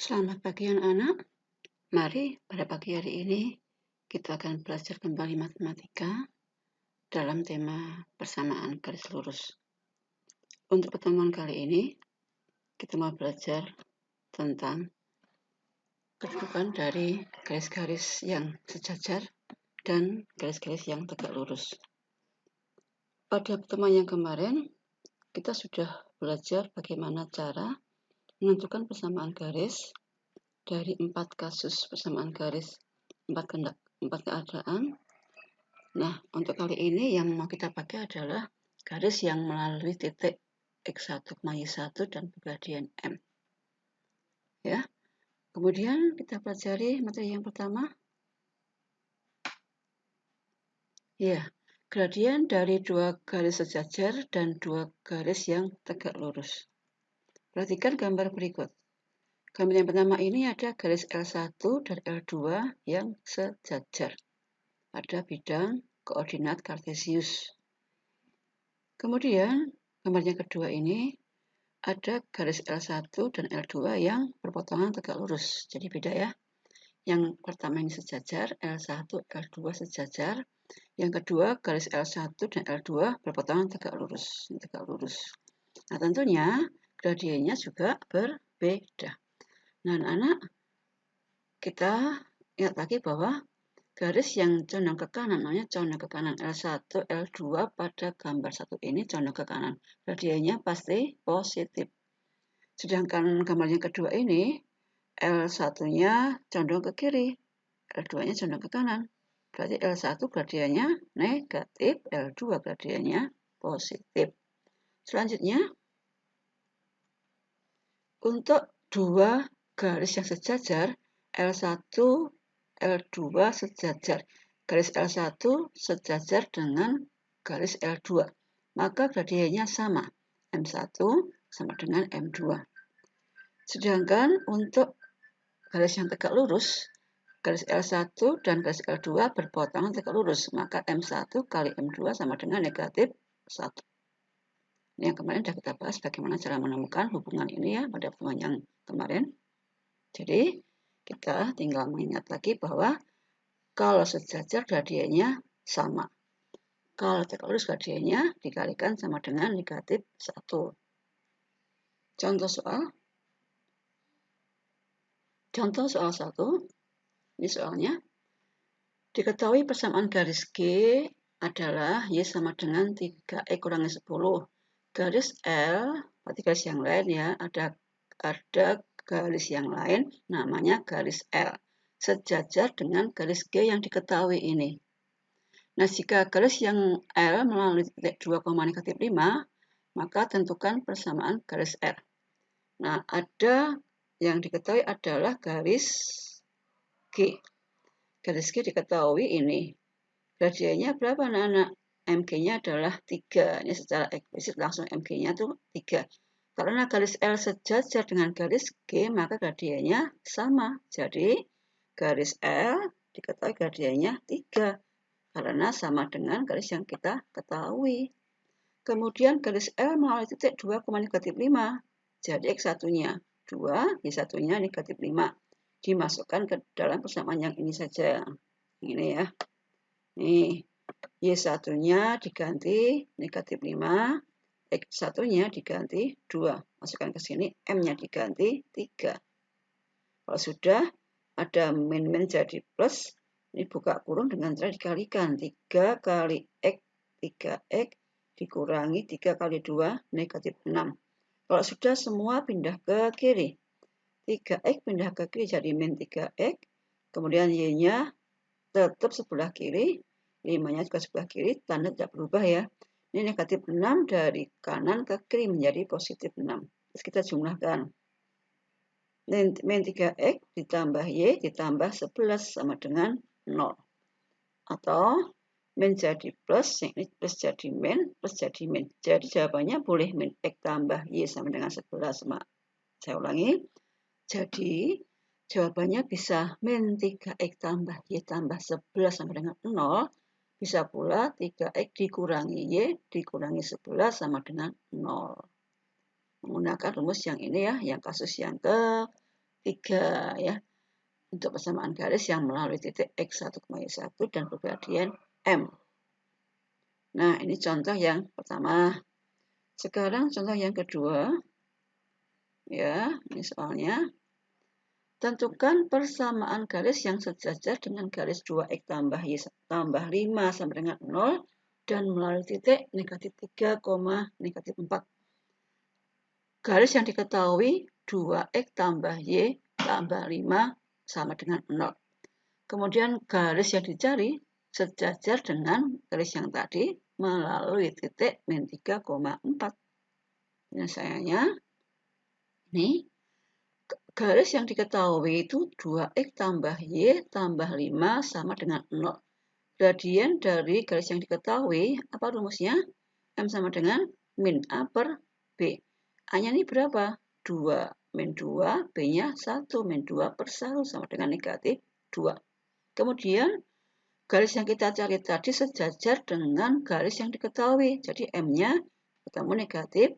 Selamat pagi anak-anak. Mari pada pagi hari ini kita akan belajar kembali matematika dalam tema persamaan garis lurus. Untuk pertemuan kali ini kita mau belajar tentang kedudukan dari garis-garis yang sejajar dan garis-garis yang tegak lurus. Pada pertemuan yang kemarin kita sudah belajar bagaimana cara menentukan persamaan garis dari 4 kasus persamaan garis, 4 keadaan. Nah, untuk kali ini yang mau kita pakai adalah garis yang melalui titik X1, Y1 dan pembadian M. Ya. Kemudian kita pelajari materi yang pertama. Ya, gradien dari 2 garis sejajar dan 2 garis yang tegak lurus. Perhatikan gambar berikut. Gambar yang pertama ini ada garis L1 dan L2 yang sejajar pada bidang koordinat kartesius. Kemudian, gambar yang kedua ini ada garis L1 dan L2 yang berpotongan tegak lurus. Jadi beda ya. Yang pertama ini sejajar, L1, L2 sejajar. Yang kedua garis L1 dan L2 berpotongan tegak lurus. Nah, tentunya gradiennya juga berbeda. Nah, anak-anak, kita ingat lagi bahwa garis yang condong ke kanan namanya condong ke kanan. L1, L2 pada gambar satu ini condong ke kanan. Gradiennya pasti positif. Sedangkan gambar yang kedua ini, L1-nya condong ke kiri, L2-nya condong ke kanan. Berarti L1 gradiennya negatif, L2 gradiennya positif. Selanjutnya, untuk 2 garis yang sejajar, L1, L2 sejajar. Garis L1 sejajar dengan garis L2. Maka gradiennya sama. M1 sama dengan M2. Sedangkan untuk garis yang tegak lurus, garis L1 dan garis L2 berpotongan tegak lurus. Maka M1 kali M2 sama dengan negatif 1. Ini yang kemarin sudah kita bahas bagaimana cara menemukan hubungan ini ya pada pertemuan yang kemarin. Jadi kita tinggal mengingat lagi bahwa kalau sejajar gradiennya sama. Kalau tegak lurus gradiennya dikalikan sama dengan negatif 1. Contoh soal 1. Ini soalnya. Diketahui persamaan garis G adalah Y sama dengan 3X kurangi 10. Garis L, berarti garis yang lain ya, ada garis yang lain namanya garis L. Sejajar dengan garis G yang diketahui ini. Nah, jika garis yang L melalui titik 2, negatif 5, maka tentukan persamaan garis L. Nah, ada yang diketahui adalah garis G. Garis G diketahui ini. Gradiennya berapa anak-anak? MG-nya adalah 3. Ini secara eksplisit langsung MG-nya itu 3. Karena garis L sejajar dengan garis G, maka gradiennya sama. Jadi, garis L diketahui gradiennya 3. Karena sama dengan garis yang kita ketahui. Kemudian garis L melalui titik 2, negatif 5. Jadi X1-nya 2, Y1-nya negatif 5. Dimasukkan ke dalam persamaan yang ini saja. Ini ya. Nih, Y1-nya diganti negatif 5, X1-nya diganti 2. Masukkan ke sini, M-nya diganti 3. Kalau sudah ada min-min jadi plus, ini buka kurung dengan cara dikalikan. 3 kali X, 3X dikurangi 3 kali 2, negatif 6. Kalau sudah semua pindah ke kiri. 3X pindah ke kiri jadi min 3X. Kemudian Y-nya tetap sebelah kiri. 5-nya juga sebelah kiri. Tanda tidak berubah ya. Ini negatif 6 dari kanan ke kiri menjadi positif 6. Terus kita jumlahkan. Min 3X ditambah Y ditambah 11 sama dengan 0. Atau min jadi plus, ini plus jadi min, plus jadi min. Jadi jawabannya boleh min X tambah Y sama dengan 11. Saya ulangi. Jadi jawabannya bisa min 3X tambah Y tambah 11 sama dengan 0. Bisa pula 3X dikurangi Y dikurangi 11 sama dengan 0. Menggunakan rumus yang ini ya, yang kasus yang 3 ya. Untuk persamaan garis yang melalui titik X1, Y1 dan bergradian M. Nah, ini contoh yang pertama. Sekarang contoh yang kedua. Ya, ini soalnya. Tentukan persamaan garis yang sejajar dengan garis 2X tambah Y tambah 5 sama dengan 0 dan melalui titik negatif 3, negatif 4. Garis yang diketahui 2X tambah Y tambah 5 sama dengan 0. Kemudian garis yang dicari sejajar dengan garis yang tadi melalui titik min 3,4. Penyelesaiannya, ini garis yang diketahui itu 2X tambah Y tambah 5 sama dengan 0. Gradien dari garis yang diketahui, apa rumusnya? M sama dengan min A per B. A-nya ini berapa? 2 min 2, B-nya 1 min 2 per 1 sama dengan negatif 2. Kemudian, garis yang kita cari tadi sejajar dengan garis yang diketahui. Jadi, M-nya ketemu negatif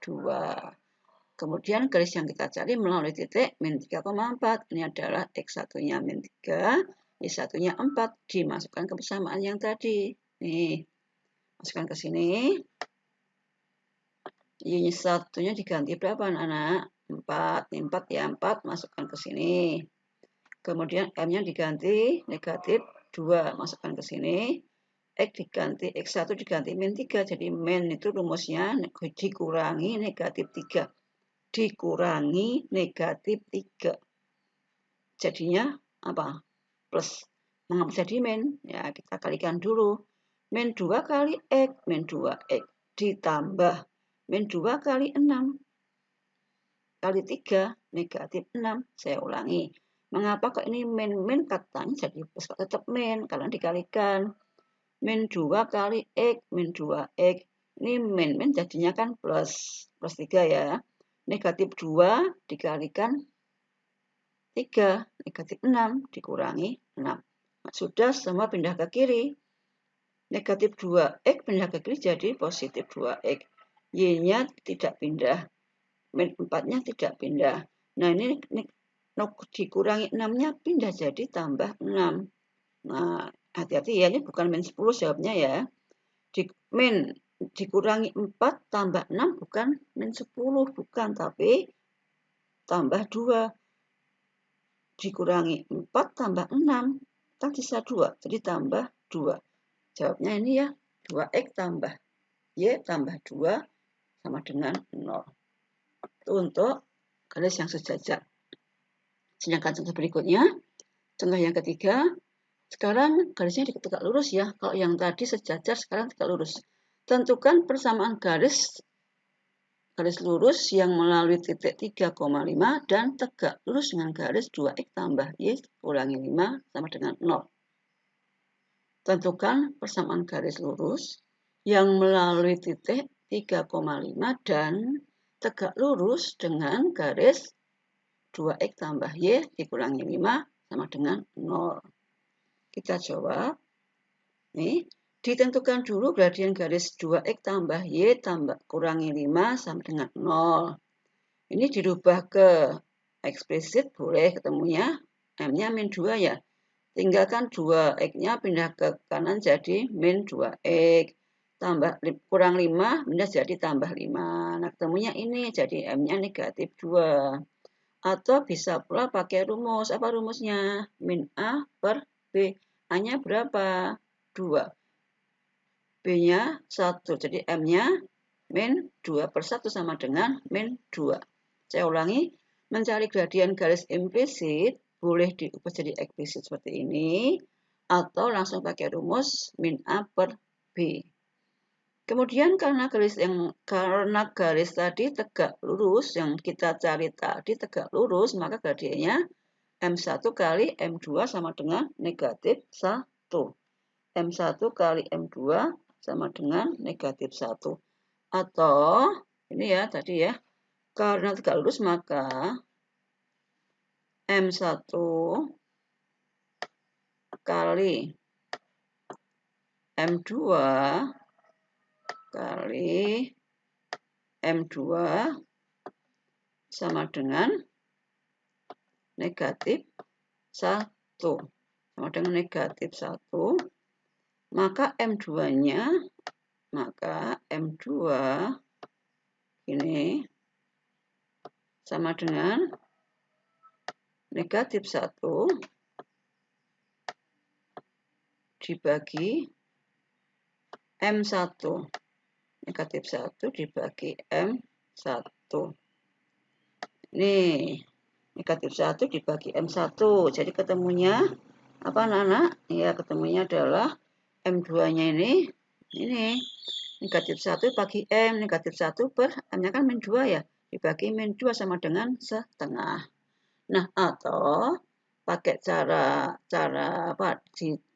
2. Kemudian, garis yang kita cari melalui titik min 3,4. Ini adalah X1-nya min 3, Y1-nya 4. Dimasukkan ke persamaan yang tadi. Nih, masukkan ke sini. Y1-nya diganti berapa, anak-anak? 4. Ini 4 ya, 4. Masukkan ke sini. Kemudian M-nya diganti negatif 2, masukkan ke sini. X1 diganti min 3, jadi min itu rumusnya dikurangi negatif 3. Dikurangi negatif 3. Jadinya apa? Plus. Mengapa jadi min? Ya, kita kalikan dulu. Min 2 kali X, min 2X. Ditambah min 2 kali 6. Kali 3, negatif 6. Saya ulangi. Mengapa kok ini min katanya jadi plus, kok tetap min? Karena dikalikan. Min 2 kali X, min 2X. Ini min jadinya kan plus 3 ya. Negatif 2 dikalikan 3, negatif 6 dikurangi 6. Nah, sudah semua pindah ke kiri. Negatif 2X pindah ke kiri jadi positif 2X. Y-nya tidak pindah. Min 4-nya tidak pindah. Nah, ini dikurangi 6-nya pindah jadi tambah 6. Nah, hati-hati ya, ini bukan min 10 jawabnya ya. Min dikurangi 4 tambah 6 bukan min 10, bukan, tapi tambah 2. Dikurangi 4 tambah 6, kan sisa 2, jadi tambah 2. Jawabnya ini ya, 2X tambah Y tambah 2 sama dengan 0. Itu untuk garis yang sejajar. Sedangkan contoh berikutnya, contoh yang ketiga, sekarang garisnya tegak lurus ya. Kalau yang tadi sejajar, sekarang tegak lurus. Tentukan persamaan garis lurus yang melalui titik 3,5 dan tegak lurus dengan garis 2X tambah Y kurangi 5 sama dengan 0. Tentukan persamaan garis lurus yang melalui titik 3,5 dan tegak lurus dengan garis 2X tambah Y dikurangi 5 sama dengan 0. Kita jawab. Nih, ditentukan dulu gradien garis 2X tambah Y tambah kurangi 5 sama dengan 0. Ini dirubah ke eksplisit, boleh ketemunya. M-nya min 2 ya. Tinggalkan 2X-nya pindah ke kanan jadi min 2X. Tambah kurang 5, pindah jadi tambah 5. Nah, ketemunya ini jadi M-nya negatif 2. Atau bisa pula pakai rumus. Apa rumusnya? Min A per B. A-nya berapa? 2. B-nya 1. Jadi M-nya min 2 per 1 sama dengan min 2. Saya ulangi. Mencari gradien garis implisit boleh diubah jadi eksplisit seperti ini. Atau langsung pakai rumus min A per B. Kemudian karena garis tadi tegak lurus, yang kita cari tadi tegak lurus, maka gradiennya M1 kali M2 sama dengan negatif 1. M1 kali M2 sama dengan negatif 1. Atau, ini ya tadi ya, karena tegak lurus maka M1 kali M2 kali M2 sama dengan negatif 1. Sama dengan negatif 1. Maka M2-nya, ini sama dengan negatif 1 dibagi M1. Negatif 1 dibagi M1. Nih, negatif 1 dibagi M1. Jadi ketemunya apa anak-anak? Ya, ketemunya adalah M2-nya ini negatif 1 bagi M. Negatif 1 per M-nya kan min 2 ya. Dibagi min 2 sama dengan setengah. Nah, atau pakai cara apa?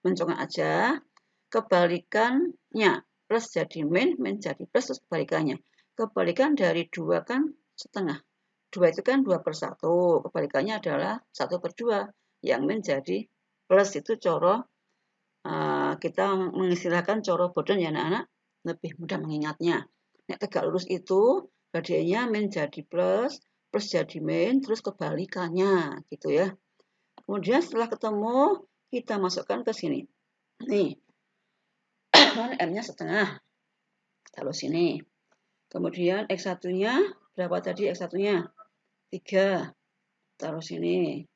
Mencongak aja. Kebalikannya. Plus jadi min jadi plus, terus kebalikannya. Kebalikan dari 2 kan setengah. 2 itu kan 2/1. Kebalikannya adalah 1/2. Yang min jadi plus. Itu cara kita mengistilahkan cara boden ya anak-anak. Lebih mudah mengingatnya. Nek tegak lurus itu gradiennya min jadi plus, plus jadi min, terus kebalikannya gitu ya. Kemudian setelah ketemu, kita masukkan ke sini. Nih, M-nya setengah. Taruh sini. Kemudian X1-nya, berapa tadi X1-nya? 3. Taruh sini.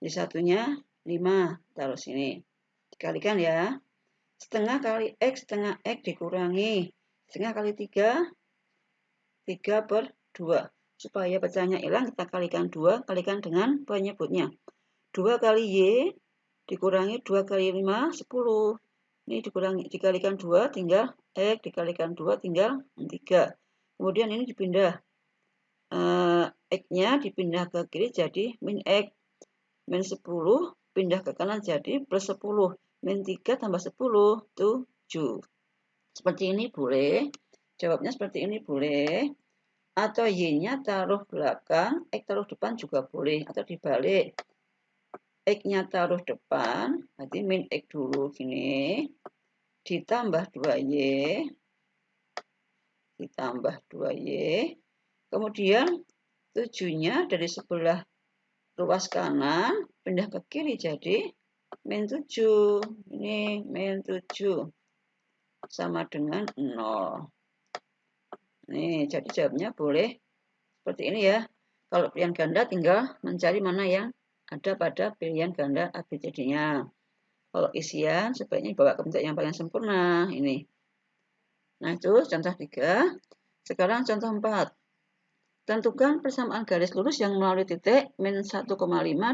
Y1-nya 5. Taruh sini. Dikalikan ya. Setengah kali X, setengah X dikurangi. Setengah kali 3, 3/2. Supaya pecahnya hilang, kita kalikan 2, kalikan dengan penyebutnya. 2 kali Y dikurangi 2 kali 5, 10. Ini dikalikan 2, tinggal X, dikalikan 2, tinggal 3. Kemudian ini dipindah. X-nya dipindah ke kiri jadi min X. Min 10, pindah ke kanan jadi plus 10. Min 3 tambah 10, 7. Seperti ini boleh. Jawabnya seperti ini boleh. Atau Y-nya taruh belakang, X taruh depan juga boleh. Atau dibalik. X-nya taruh depan, berarti min X dulu gini. Ditambah 2Y. Ditambah 2Y. Kemudian 7-nya dari sebelah ruas kanan, pindah ke kiri jadi min 7. Ini min 7. Sama dengan 0. Nih, jadi jawabnya boleh seperti ini ya. Kalau pilihan ganda tinggal mencari mana yang ada pada pilihan ganda ABCD-nya. Kalau isian sebaiknya dibawa ke bentuk yang paling sempurna. Ini. Nah, itu contoh 3. Sekarang contoh 4. Tentukan persamaan garis lurus yang melalui titik min 1,5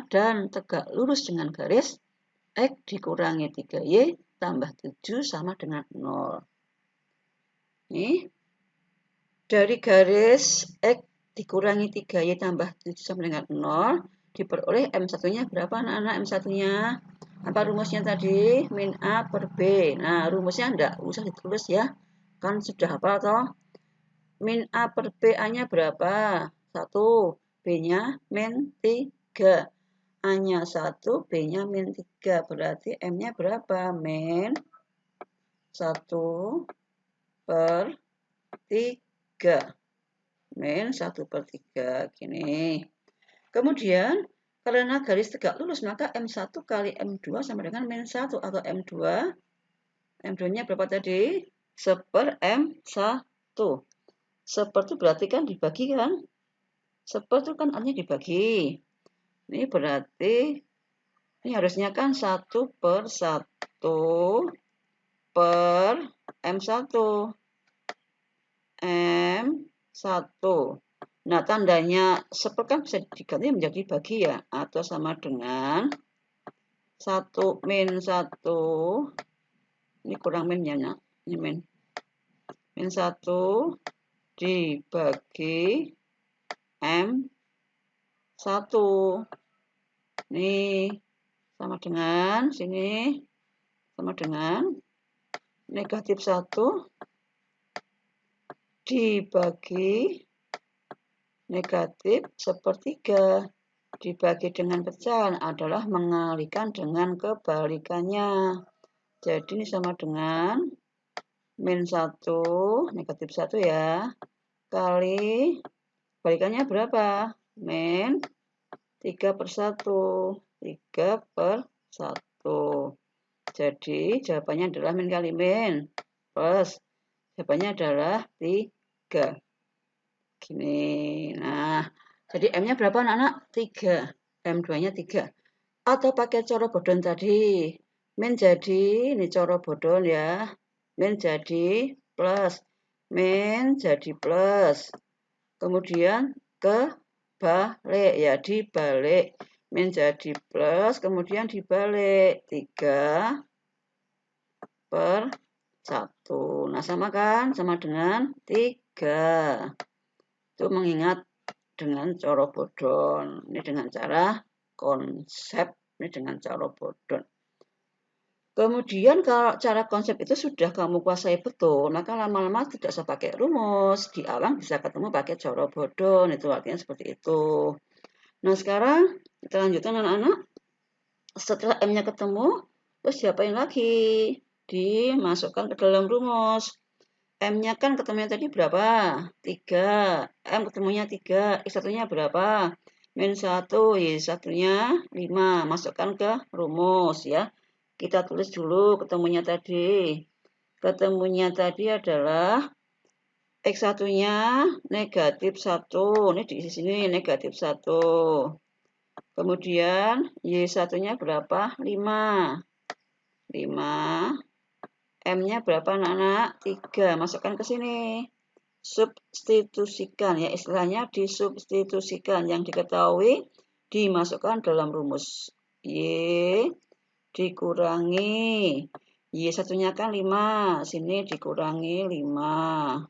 dan tegak lurus dengan garis X dikurangi 3Y tambah 7 sama dengan 0. Nih, dari garis X dikurangi 3Y tambah 7 sama dengan 0, diperoleh M1-nya berapa anak-anak M1-nya? Apa rumusnya tadi? Min A per B. Nah, rumusnya enggak usah ditulis ya. Kan sudah hafal toh? Min A per B, A-nya berapa? 1. B-nya min 3. A-nya 1, B-nya min 3. Berarti M-nya berapa? Min 1/3. Min 1/3. Gini. Kemudian, karena garis tegak lurus, maka M1 kali M2 sama dengan min 1 atau M2. M2-nya berapa tadi? 1/M1. 1 itu berarti kan dibagi kan? 1 itu kan artinya dibagi. Ini berarti, ini harusnya kan 1/1 per M1. M1. Nah, tandanya 1 kan bisa diganti menjadi bagi ya. Atau sama dengan 1 min 1. Ini kurang min ya. Ini min. Min 1 dibagi M1. Nih, sama dengan sini. Sama dengan negatif 1 dibagi negatif 1/3. Dibagi dengan pecahan adalah mengalihkan dengan kebalikannya. Jadi ini sama dengan min 1, negatif 1 ya, kali balikannya berapa? Min 3/1. 3/1. Jadi jawabannya adalah min kali min. Plus. Jawabannya adalah 3. Gini. Nah, jadi M-nya berapa anak-anak? 3. M2-nya 3. Atau pakai cara bodon tadi. Min jadi, ini cara bodon ya. Min jadi plus. Min jadi plus. Kemudian kebalik ya, dibalik. Min jadi plus, kemudian dibalik. 3/1. Nah, sama kan? Sama dengan 3. Itu mengingat dengan cara bodon. Ini dengan cara konsep. Ini dengan cara bodon. Kemudian kalau cara konsep itu sudah kamu kuasai betul, maka lama-lama tidak usah pakai rumus. Di awal bisa ketemu pakai cara bodon. Itu artinya seperti itu. Nah, sekarang kita lanjutkan anak-anak. Setelah M-nya ketemu, terus diapain lagi? Dimasukkan ke dalam rumus. M-nya kan ketemunya tadi berapa? 3. M ketemunya 3. X1-nya berapa? Min 1. Y1-nya 5. Masukkan ke rumus ya. Kita tulis dulu ketemunya tadi. Ketemunya tadi adalah X1-nya negatif 1. Ini di sini negatif 1. Kemudian Y1-nya berapa? 5. 5. M-nya berapa anak-anak? 3. Masukkan ke sini. Substitusikan ya, istilahnya disubstitusikan. Yang diketahui dimasukkan dalam rumus. Y dikurangi. Y1-nya kan 5. Sini dikurangi 5.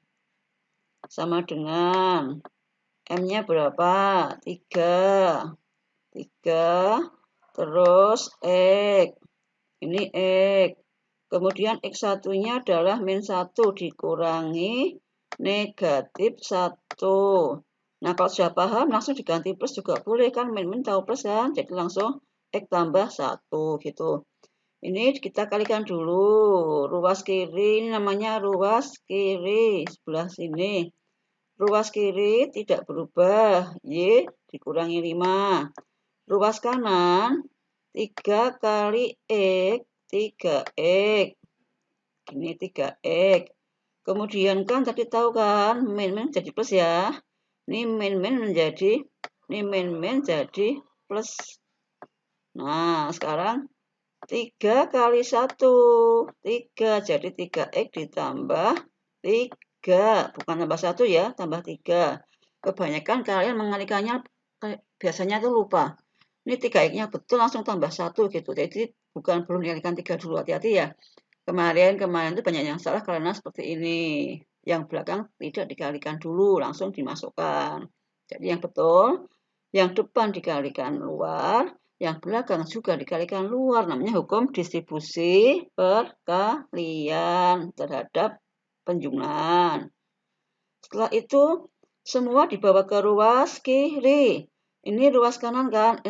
Sama dengan M-nya berapa? 3. 3. Terus X. Ini X. Kemudian X1-nya adalah min 1 dikurangi negatif 1. Nah, kalau sudah paham, langsung diganti plus juga boleh kan. Min tahu plus kan, jadi langsung X tambah 1 gitu. Ini kita kalikan dulu. Ruas kiri, ini namanya ruas kiri. Sebelah sini. Ruas kiri tidak berubah. Y dikurangi 5. Ruas kanan, 3 kali X. 3x. Ini 3x. Kemudian kan tadi tahu kan, min jadi plus ya. Ini min menjadi, ini min jadi plus. Nah, sekarang 3 kali 1. 3. Jadi 3x ditambah 3. Bukan tambah 1 ya, tambah 3. Kebanyakan kalian mengalikannya biasanya tuh lupa. Ini 3x-nya betul langsung tambah 1 gitu. Jadi bukan perlu dikalikan 3 dulu, hati-hati ya. Kemarin itu banyak yang salah karena seperti ini. Yang belakang tidak dikalikan dulu, langsung dimasukkan. Jadi yang betul, yang depan dikalikan luar, yang belakang juga dikalikan luar. Namanya hukum distribusi perkalian terhadap penjumlahan. Setelah itu, semua dibawa ke ruas kiri. Ini ruas kanan kan,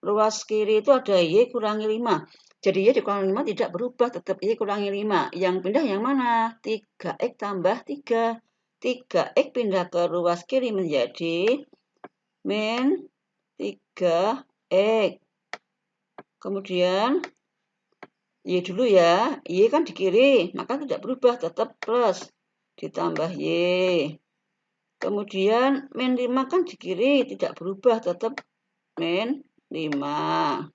ruas kiri itu ada Y kurangi 5. Jadi Y dikurangi 5 tidak berubah, tetap Y kurangi 5. Yang pindah yang mana? 3x tambah 3. 3x pindah ke ruas kiri menjadi min 3x. Kemudian Y dulu ya, Y kan di kiri, maka tidak berubah, tetap plus. Ditambah Y. Kemudian min 5 kan di kiri, tidak berubah, tetap min 5.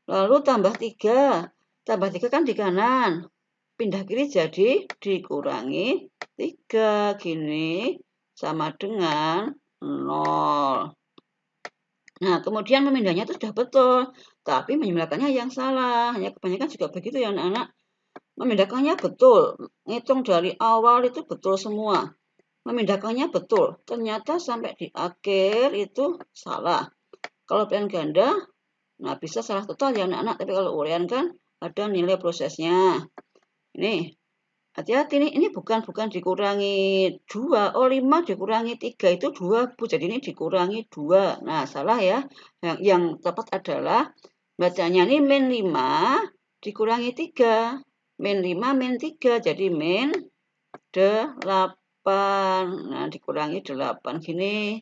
Lalu tambah 3. Tambah 3 kan di kanan. Pindah kiri jadi dikurangi 3. Gini sama dengan 0. Nah, kemudian memindahnya itu sudah betul. Tapi menjumlahkannya yang salah. Ya, kebanyakan juga begitu ya anak-anak. Memindahkannya betul. Ngitung dari awal itu betul semua. Memindahkannya betul, ternyata sampai di akhir itu salah. Kalau pilihan ganda, nah bisa salah total ya anak-anak, tapi kalau urean kan ada nilai prosesnya. Ini, hati-hati nih, ini bukan dikurangi 2, 5 dikurangi 3 itu 2, Bu. Jadi ini dikurangi 2. Nah, salah ya. Yang tepat adalah bacanya ini min 5 dikurangi 3. Min 5 min 3, jadi min 8. Nah, dikurangi 8 gini.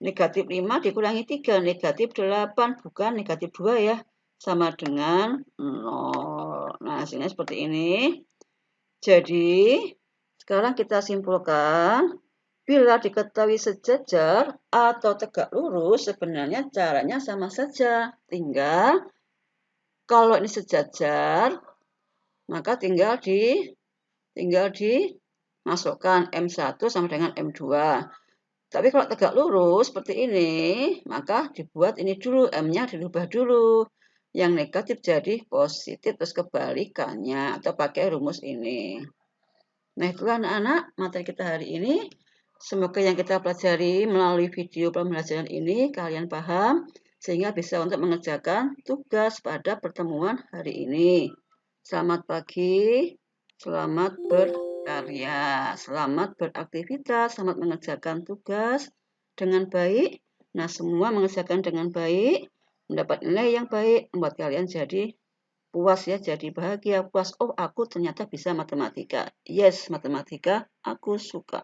Negatif 5 dikurangi 3, negatif 8, bukan negatif 2 ya. Sama dengan 0. Nah, hasilnya seperti ini. Jadi, sekarang kita simpulkan, bila diketahui sejajar atau tegak lurus, sebenarnya caranya sama saja. Tinggal, kalau ini sejajar, maka tinggal dimasukkan M1 sama dengan M2. Tapi kalau tegak lurus seperti ini, maka dibuat ini dulu, M-nya dirubah dulu. Yang negatif jadi positif, terus kebalikannya, atau pakai rumus ini. Nah, itulah anak-anak materi kita hari ini. Semoga yang kita pelajari melalui video pembelajaran ini kalian paham, sehingga bisa untuk mengerjakan tugas pada pertemuan hari ini. Selamat pagi, selamat berkarya, selamat beraktivitas, selamat mengerjakan tugas dengan baik. Nah, semua mengerjakan dengan baik, mendapat nilai yang baik, membuat kalian jadi puas ya, jadi bahagia, puas. Oh, aku ternyata bisa matematika. Yes, matematika aku suka.